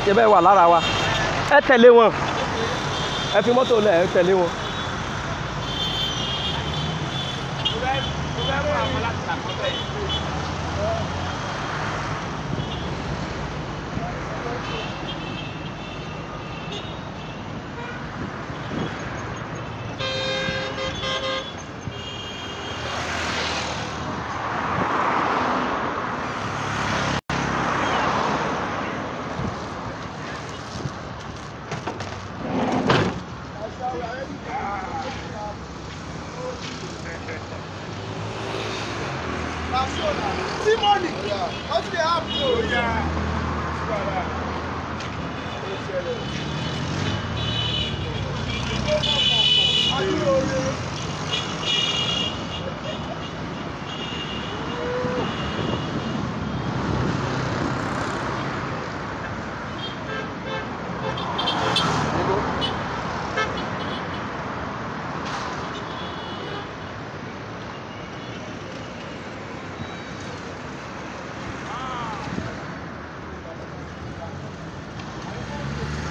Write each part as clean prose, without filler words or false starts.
ṣe bẹ́ẹ̀ wà lára wa ẹ tẹ̀lé wọn ẹ fi mọ́tò lẹ̀ ẹ tẹ̀lé wọn. Simoni! What do they have to do? Yeah.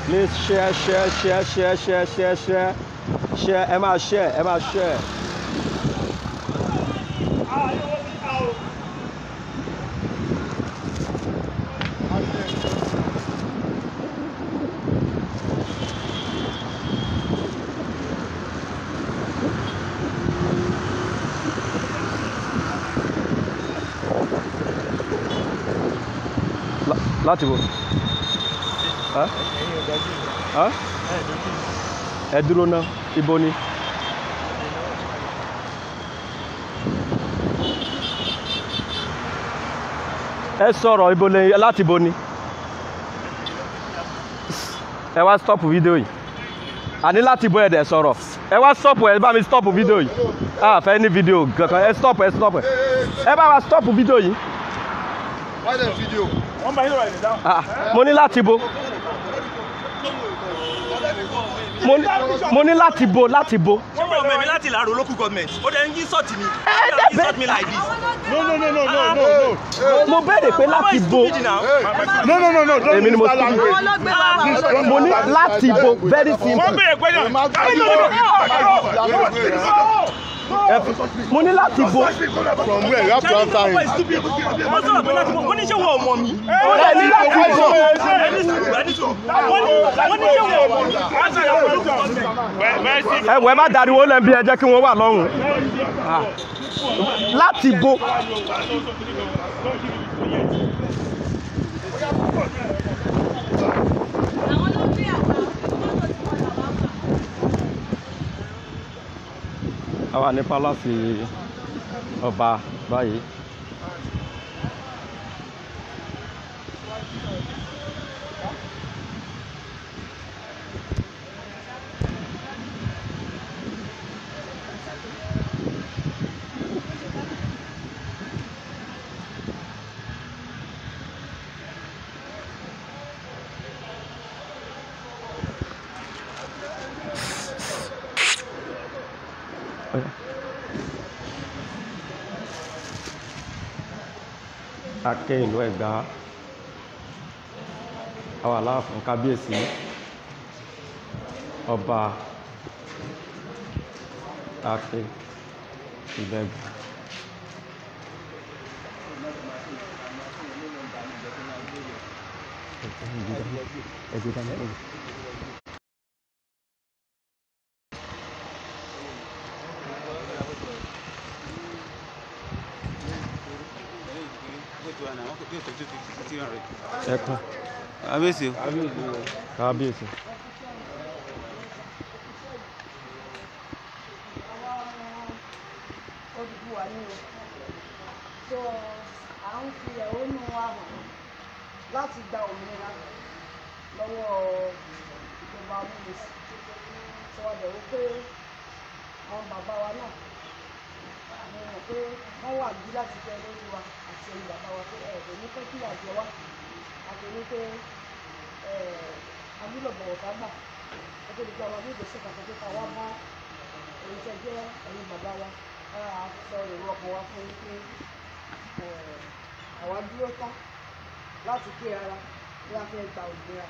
Please share. Ẹ máa share. Láti wo? Ẹ dúró ná, ibo ni? Ẹ sọ̀rọ̀ ibo lè láti ibo ni? Ẹ wá stop fídíò yìí. Àní láti ibo ẹ dẹ̀ sọ̀rọ̀. Ẹ wá stop ẹ bá mi stop fídíò yìí. Fẹ́ ní fídíò kankan ẹ stop. Ẹ bá wa stop fídíò yìí. Why the video? One by right down. Mo ní láti bo. Mo ní láti bo. Ṣé wọ́n mẹ́mi láti Ìlaro local government? Ó dẹ̀ ń insult mi. Insult me like this. No. Mo béèrè pé láti bo. No. Èmi ni mo ti mo ní láti bo very simple. Wọ́n béèrè pé náà. Mo ní láti bo. From where? You have to answer him. Wọ́n sọ̀rọ̀ pé láti bo. Wọ́n ní ṣé wọ́n mọ̀ mí. Ẹ ní láti bo. Wọ́n ní ṣé wọ́n mọ̀ mí. Ẹ wọ ẹ má dariwo lẹ́ bí ẹ jẹ́ kí wọ́n wà lọ́rùn. Láti bo. A wà ní pálásì ọba báyìí. Aké ìlú Ẹ̀gbá àwọn Aláàfin kábíyèsí ọba Aké ìlú Ẹ̀gbá. Ẹ̀kún. Kábíyèsí. Kábíyèsí. Odùduwà ni o. So à ń fi ẹ̀hónú wa hàn láti gba òmìnira lọ́wọ́ ìjọba amúnisìn. Sọ wá dẹ̀ wò pé àwọn bàbá wa náà mo mọ̀ pé wọ́n wà bí láti jẹ́ lórí wa àti ẹ̀yin bàbá wa pé ẹ̀ẹ́dẹ̀ ní fẹ́ kí ìyà jẹ wá àti ní pé agbúlọ̀ bọ̀wọ̀ ká gbà ẹgbẹ́ ìgbà wa ní ìgbésẹ̀ kankan pé ká wá bá èyí tẹ́ jẹ́ ẹ̀yin bàbá wa sọ èrò ọkàn wa fún yín pé àwa dúró tán láti gbé ara bí wọ́n fẹ́ gba òmìnira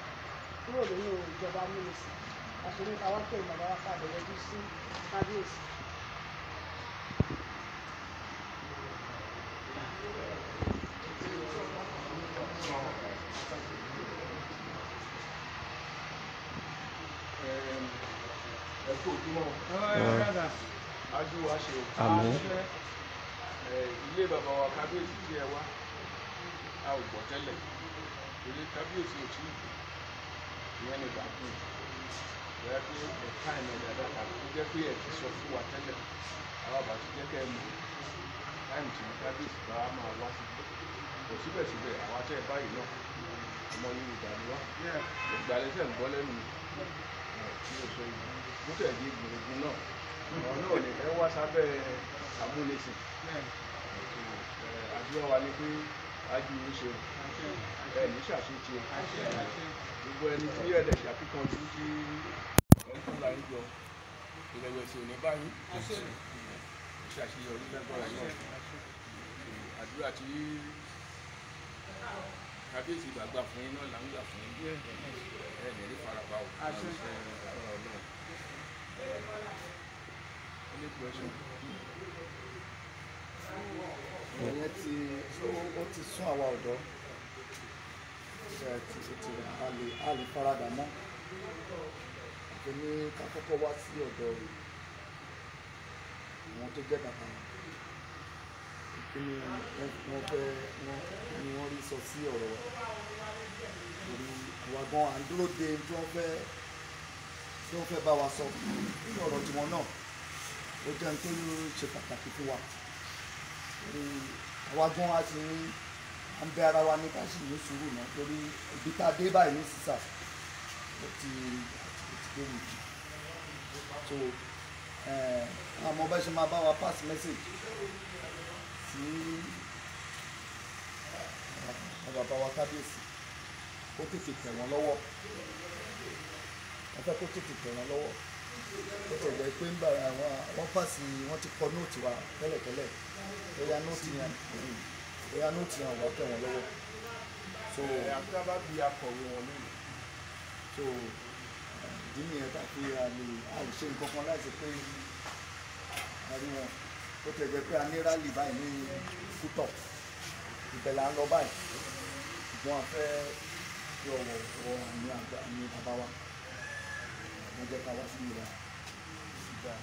kúrò nínú ìjọba amúnisìn àṣírí káwá pé bàbá wa padà yọjú sí kábíyèsí. Ẹ̀kú ojúmọ́. Ajú wa ṣe o. Àmín. Ilé bàbá wa kábíyèsí tí ẹ wá, a ò gbọ́ tẹ́lẹ̀. Ilé kábíyèsí ò tí ì ìyẹn ní ìgbà fún un. Bóyá pé ẹ̀ka ìmọ̀lẹ̀ àdáta tó jẹ́ pé ẹ̀ ti sọ fún wa tẹ́lẹ̀. Àwọn àbá ti jẹ́ kẹ́ ẹ mọ̀. Táìmù tí kábíyèsí bá máa wá sí. Kò síbẹ̀síbẹ̀ àwa tẹ́ ẹ báyìí náà. Ọmọ Yorùbá ni wá. Ìgbàlẹ́sẹ̀ ń bọ́ lẹ́nu mi. Tí o sọ yìí. Mo tẹ̀lé gbòógùn náà. Ọ̀rọ̀ náà lè fẹ́ wá sábẹ́ amúnisìn. Àdúrà wa ni pé ájú ń ṣe ní ṣàṣetì gbogbo ẹni tí ẹ̀dẹ̀ ṣàkíkanjú tí wọ́n tún là ń jọ ìrẹ̀wẹ̀sì ò ní báyìí ṣàṣeyọrí lágbára náà. Àdúrà tí kábíyèsí gbàgbà fún yín náà là ń gbà fún yín ẹ̀ẹ́dẹ̀ ní farapa ò any question? Ìyẹn tí ó ti sún àwa ọ̀dọ́ a lè faradà mọ́ àti ní ká kọ́kọ́ wá sí ọ̀dọ̀ àwọn tó jẹ́ bàbá kí ni wọ́n rí sọ sí ọ̀rọ̀ wa torí àwa gan à ń dúró de tí wọ́n fẹ́ bá wa sọ nínú ọ̀rọ̀ tiwọn náà ó jẹ́ ní tó ṣe pàtàkì fún wa àwa gan a ti ní à ń bẹ ara wa ní ká sì ní sùúrù náà torí ibi tá a dé báyìí ní sísà ó ti dé wù jù so àmọ́ bá ṣe máa bá wa pass message sí bàbá wa kábíyèsí ó tètè tẹ̀ wọ́n lọ́wọ́ wọ́n fẹ́ kó tètè tẹ̀ wọ́n lọ́wọ́ ó tẹ̀ jẹ́ pé ń bá wọ́n pàṣẹ wọ́n ti kọ nóòtù wa tẹ́lẹ̀tẹ́lẹ̀ bóyá nóòtù yẹn wà tẹ̀ wọ́n lọ́wọ́ so àbúrò bá bí akọ̀wé wọn lónìí. so ìdí nìyẹn tàbí àìṣe nǹkan kan láti pé a rí wọn ó tẹ̀ jẹ́ pé a ní rálì báyìí ní kútọ̀ ibẹ̀ là ń lọ báyìí ṣùgbọ́n a fẹ́ fi ọ̀wọ̀ wọ àmì bàbá wa wọ́n jẹ́ ká wá sí ìlà ìgbà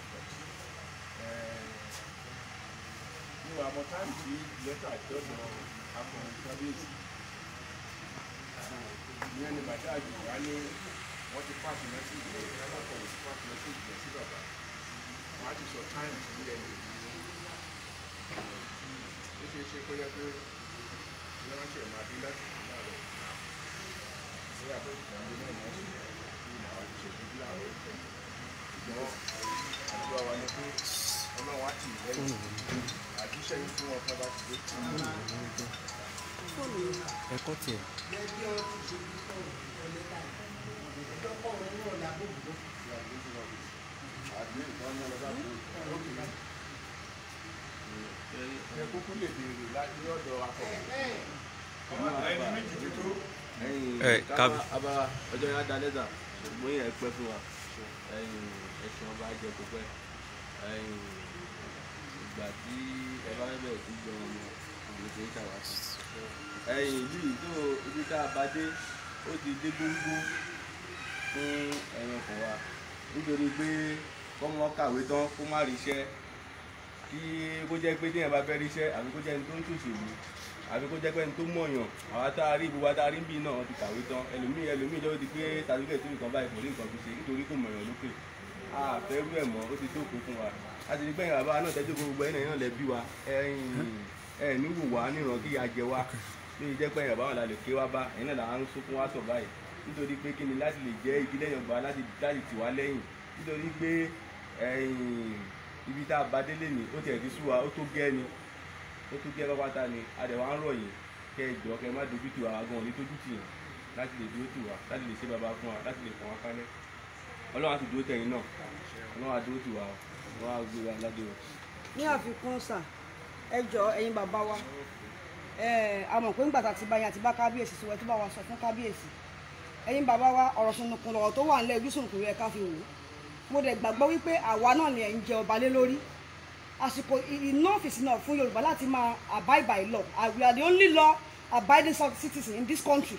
níwọ̀n àmọ́ táìmù tí lẹ́tà ìjọ́dọ̀ akọ̀wé kábíyèsí ìyẹn ni bàtà àjùwá ní wọ́n ti pàṣẹ mẹ́sìlì alákọ̀wé ti pàṣẹ mẹ́sìlì lọ sí bàbá wọ́n á ti sọ táìmù tí ẹ̀ lè ó ṣe é ṣe kó yẹ pé ìránṣẹ́ máa dé láti ìlú ààrẹ bóyá pé ìgbàgbé náà máa ṣe kí àwọn ti ṣètò bí àwọn ìfẹ́ ṣùgbọ́n àdúrà wa ni pé ọlọ́run á tì í lẹ́yìn àdúṣe yìí fún ọkọ bá ti dé. ẹ̀kọ́ tiẹ̀. ẹ kúkú lè béèrè láti ọ̀dọ̀ akọ̀wé. abara ọjọ́ yẹn á da lẹ́tà ṣùgbọ́n yẹn pẹ́ fún wa ẹ̀sìn ọba jẹ kó pẹ́ ìgbà tí ẹ bá bẹ̀rẹ̀ sí jọ ọmọ ògbésẹ̀ ìṣàwátì ìlú yìí tó ibi tá a bá dé ó ti dé góńgó fún ẹranko wa nítorí pé kọ́mọ kàwé tán kó má ríṣẹ́ kí kó jẹ́ pé téèyàn bá fẹ́ ríṣẹ́ àbí kó jẹ́ ẹni tó ń ṣòṣèlú àbí kó jẹ́ pé ẹni tó mọ̀yàn àwa tá a rí gbogbo tá a rí bí náà ti kàwé tán ẹlòmíì lọ́wọ́ ti pé tàbíkẹ̀ tó nǹkan báyìí kò rí nǹkan fi ṣe nítorí kò mọ̀yàn lókè àfẹ́rú ẹ̀ mọ́ ó ti tó kó fún wa a ti rí gbẹ̀yìn bàbá náà tẹ́jú gbogbo ẹ̀ náà lẹ̀ bí wa ẹ̀ níwò wá níran kí a jẹ wá lóye jẹ́ pé bàbá wọn la lè ké wá bá ẹ̀yin náà là ń sunkún wá sọ̀ báyìí nítorí pé kí ni láti lè jẹ́ igi lẹ́yìn ọgbà láti tì wá lẹ́yìn nítorí pé ibi tá a bá délé ni ó tiẹ̀ ti sú wa ó tó gẹ́ ni ó tó gẹ́ pápátá ni a dẹ̀ wá ń rọ̀ yìí kẹ́ ẹ jọ kẹ́ ẹ má dojú tì wá gan ní tójú tì yàn láti lè dúró tì wá láti lè ṣe bàbá fún wa láti lè fọ̀n wá kálẹ̀ ọlọ́run á ti dúró tẹ̀yìn náà ọlọ́run á dúró tì wá ọlọ́run á gbé wa ládé o. ní àfikún sà ẹ jọ ẹ̀yin bàbá wa a mọ̀ pé ńgbà tá a ti bá yín àti bá kábíyèsí sọ ẹ tó bá wa sọ fún kábíyèsí ẹ̀yin bàbá wa ọ̀rọ̀ sunukun lọ̀rọ̀ tó wà nílẹ̀ ojú sunukun rẹ̀ ká fi wò ó mo dẹ̀ gbàgbọ́ wípé àwa náà ni ẹ̀ ń jẹ ọba lé lórí àsìkò enough is enough fún Yorùbá láti máa abide by law. We are the only law abiding citizen in this country.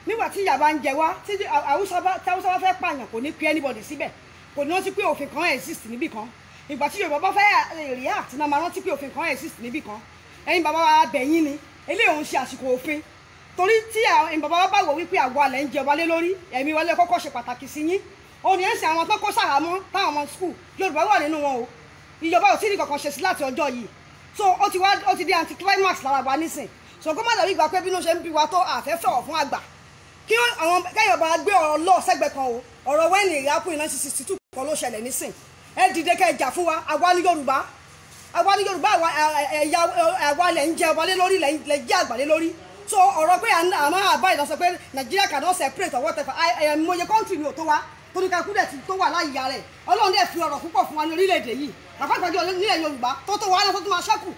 Nígbà tí ìyà bá ń jẹ wá tí Haúsá bá fẹ́ pààyàn kò ní pe anybody síbẹ̀ kò ní rántí pé òfin kan exist níbì kan ìgbà tí Yorùbá bá fẹ́ react náà máa rántí pé òfin kan exist níbì kan ẹ̀yin bàbá wa bẹ̀yìn ni eléyìí òun ṣe àsìkò òfin torí tí ẹ̀yin bàbá wa bá wò wípé àgọ́ alẹ̀ ń jẹ ọba lé lórí ẹ̀mí wọlé kọ́kọ́ ṣe pàtàkì sí yín òun ni ẹ̀ ń ṣe àwọn tó kó sàhámọ́ táwọn ọmọ school Yorùbá wà nínú wọn o ìjọba ò tí ì kankan ṣe sí láti ọjọ́ yìí so ó ti di anti-climax lára wa nísìn so kó má dàbí ìgbà pé bí ló ṣe ń bí wa tó àfẹ́fẹ́ fún àgbà kí àwọn kẹ́yìn ọba gbé ọ̀rọ̀ lọ sẹ́gbẹ̀ẹ́ kan o ọ̀rọ̀ wẹ́ẹ̀nì ìyàpò 1962 kan ló ṣẹlẹ̀ nísìn ẹ dìde kẹ́ ẹ jà fún wa àwa ní Yorùbá ẹ̀yà àwa lẹ̀ ń jẹ ọba lé lórí lẹ̀ jẹ́ àgbà lé lórí so ọ̀rọ̀ pé àmọ́ àbá ìdásọ pé Nigeria cannot separate or whatever mọ̀ye country mi ò tó wa torí ká kúdẹ̀ tó wà láyìíyá rẹ̀ Ọlọ́run dẹ̀ fi ọ̀rọ̀ púpọ̀ fún wa ní orílẹ̀-èdè yìí àpapàjọ nílẹ̀ Yorùbá tó wà náà tó máa ṣẹ́kù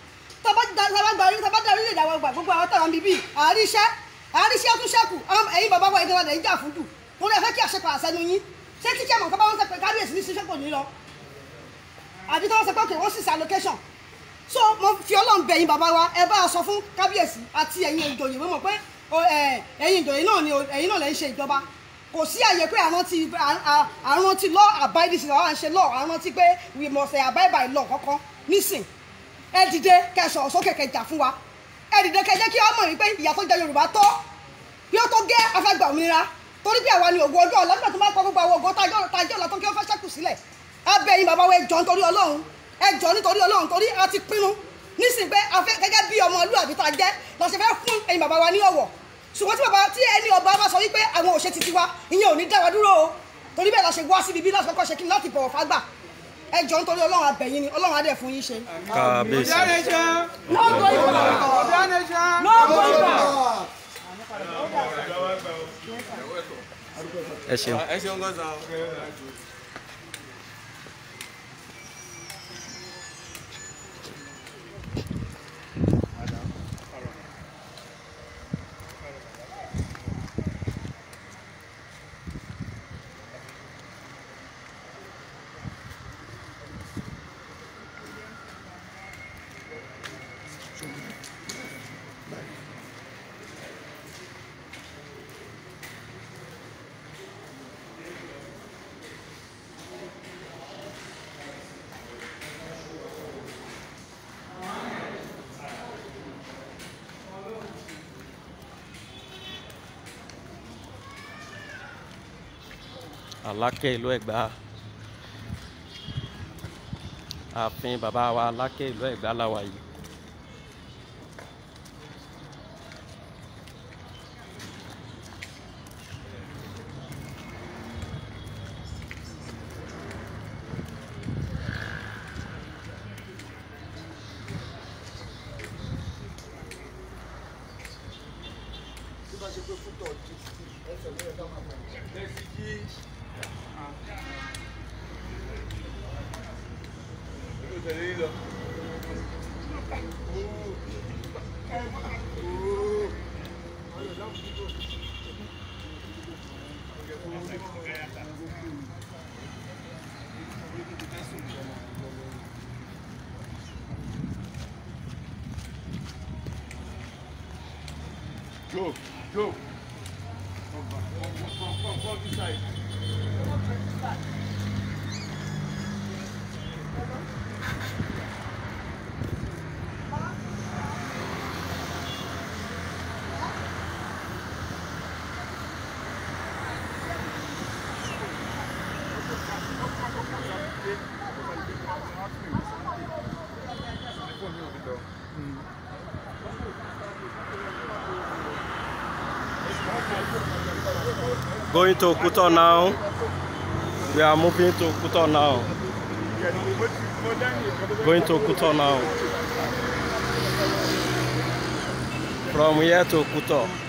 tàbá dá orílẹ̀-èdè àwọn àgbà gbogbo àwọn tàwọn bíbí àríṣẹ́ tún ṣẹ́kù ẹ̀yin bàbá wa ìdíwọ̀n lẹ̀ ń jà fún jù tó lè fẹ́ kí àṣepọ̀ àṣẹnu yín ṣé kí chairman kọ́ bá wọn sọ pé kábíyèsí ní ṣiṣẹ́ kò ní lọ àbí tó wọ́n sọ pé òkè wọ́n sì ṣe allocation so mo fi Ọlọ́run bẹ̀ yín bàbá wa ẹ bá a sọ fún kábíyèsí àti ẹ̀yin ìjòyè mo mọ̀ pé ẹ̀yin ìjòyè náà ni ẹ̀yin náà lẹ̀ ń ṣe ìjọba kò sí àyè pé àwọn ti law abide sí àwọn àṣẹ law àwọn ti pé we must abide by law kankan nísìn ẹ dìde kẹsàn sókè kẹjà fún wa ẹ dìde kẹjẹ kí ọmọ yìí pé ìyà tó jẹ Yorùbá tó bí ó tó gé afẹ́gbà òmìnira torí bí àwa ni ògo ọjọ́ ọ̀la nígbà tó máa kọ́ gbogbo àwọn ògo tajọ́ ọ̀la tó kí wọ́n fẹ́ ṣẹ́kù sílẹ̀ abẹ́ yín bàbá wa ẹ jọ̀ọ́ nítorí Ọlọ́run ẹ jọ̀ọ́ nítorí Ọlọ́run torí a ti pinnu nísìn pé afẹ́ gẹ́gẹ́ bí ọmọlúwàbí tá a jẹ́ lọ ṣe fẹ́ fún ẹ̀yin bàbá wa ní ọ̀wọ̀ ṣùgbọ́n tí ẹni ọba bá sọ wípé àwọn òṣè titi wa ìyẹn ò ní dá wa dúró o torí bẹ́ẹ̀ la ṣe wá síbi bí láti kọ́kọ́ ṣe kí láti bọ̀wọ̀ fágbà ẹ jọ̀ọ́ nítorí Ọlọ́run abẹ̀yìn ni Ọlọ́run á dẹ̀ fún yín ṣe. kábíyèsí ẹ ṣeun. ẹ ṣeun gan sa. Aláké ìlú Ẹ̀gbá ààfin bàbá wa Aláké ìlú Ẹ̀gbá láwa yìí. Go. Come this side. Going to Kuto now. We are moving to Kuto now. Going to Kuto now. From here to Kuto.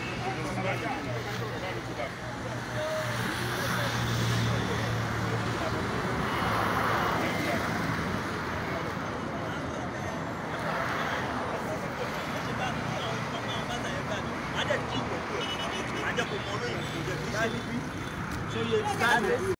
níbí. Ṣé iye ti ká rẹ̀?